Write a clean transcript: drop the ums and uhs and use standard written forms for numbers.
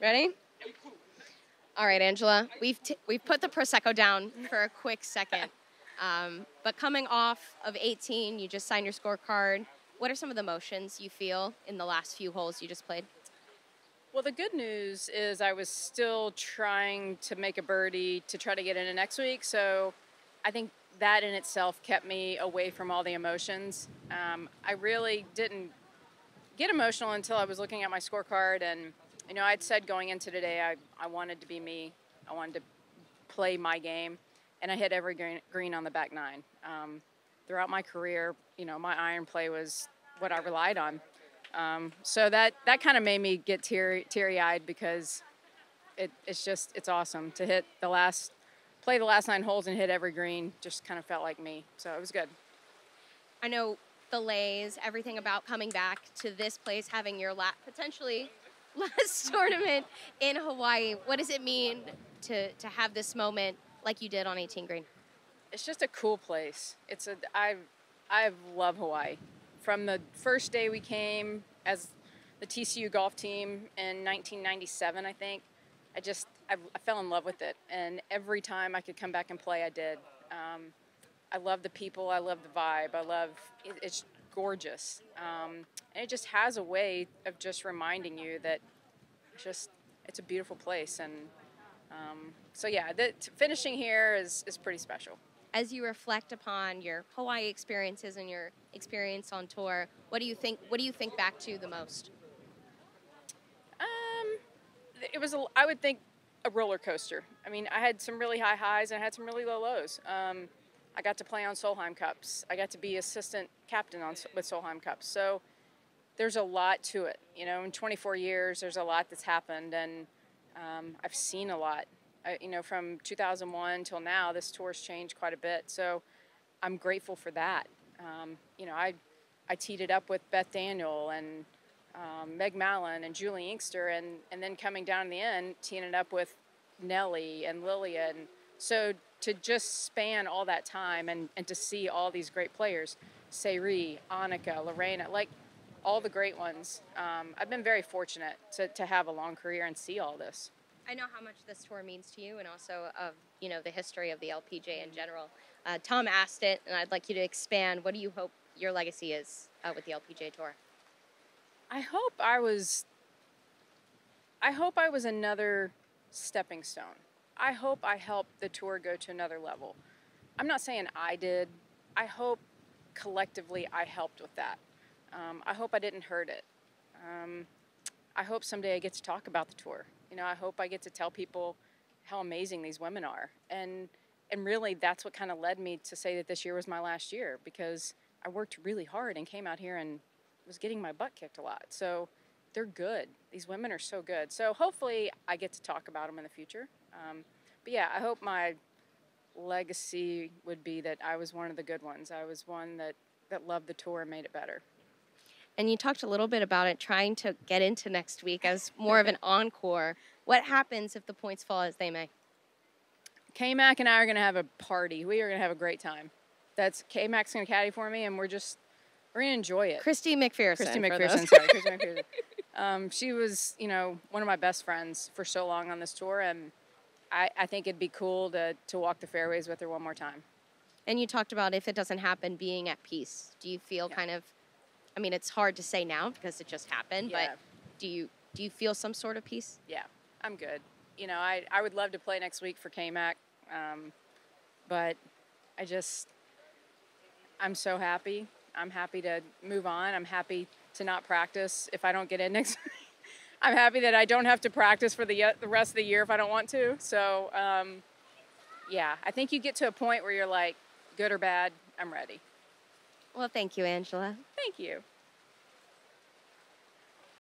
Ready? All right, Angela. We've put the Prosecco down for a quick second. But coming off of 18, you just signed your scorecard. What are some of the emotions you feel in the last few holes you just played? Well, the good news is I was still trying to make a birdie to try to get into next week. So I think that in itself kept me away from all the emotions. I really didn't get emotional until I was looking at my scorecard. And, you know, I'd said going into today, I wanted to be me. I wanted to play my game. And I hit every green on the back nine. Throughout my career, you know, my iron play was what I relied on. So that kind of made me get teary-eyed because it's awesome to play the last 9 holes and hit every green. Just kind of felt like me, so it was good. I know the lays, everything about coming back to this place, having your potentially last tournament in Hawaii. What does it mean to have this moment like you did on 18 green? It's just a cool place. I love Hawaii. From the first day we came as the TCU golf team in 1997, I think, I fell in love with it. And every time I could come back and play, I did. I love the people. I love the vibe. It's gorgeous. And it just has a way of just reminding you that it's a beautiful place. And so yeah, finishing here is pretty special. As you reflect upon your Hawaii experiences and your experience on tour, what do you think back to the most? I would think a roller coaster. I mean, I had some really high highs and I had some really low lows. I got to play on Solheim Cups. I got to be assistant captain with Solheim Cups. So there's a lot to it. You know, in 24 years, there's a lot that's happened, and I've seen a lot. You know, from 2001 till now, this tour's changed quite a bit. So I'm grateful for that. You know, I teed it up with Beth Daniel and Meg Mallon and Julie Inkster, and then coming down in the end, teeing it up with Nellie and Lillian. So to just span all that time and to see all these great players, Seri, Annika, Lorena, like all the great ones, I've been very fortunate to have a long career and see all this. I know how much this tour means to you and also of, you know, the history of the LPGA in general. Tom asked it, and I'd like you to expand. What do you hope your legacy is with the LPGA Tour? I hope I was another stepping stone. I hope I helped the tour go to another level. I'm not saying I did. I hope collectively I helped with that. I hope I didn't hurt it. I hope someday I get to talk about the tour. You know, I hope I get to tell people how amazing these women are. And really, that's what kind of led me to say that this year was my last year, because I worked really hard and came out here and was getting my butt kicked a lot. So they're good. These women are so good. So hopefully I get to talk about them in the future. But yeah, I hope my legacy would be that I was one of the good ones. I was one that loved the tour and made it better. And you talked a little bit about it, trying to get into next week as more of an encore. What happens if the points fall as they may? K-Mac and I are going to have a party. We are going to have a great time. K-Mac's going to caddy for me, and we're going to enjoy it. Christy McPherson. Christy McPherson. She was, you know, one of my best friends for so long on this tour, and I think it'd be cool to walk the fairways with her one more time. And you talked about, if it doesn't happen, being at peace. Do you feel kind of, I mean, it's hard to say now because it just happened, but do you feel some sort of peace? Yeah, I'm good. You know, I would love to play next week for K-Mac, but I'm so happy. I'm happy to move on. I'm happy to not practice if I don't get in next week. I'm happy that I don't have to practice for the rest of the year if I don't want to. So, yeah, I think you get to a point where you're like, good or bad, I'm ready. Well, thank you, Angela. Thank you.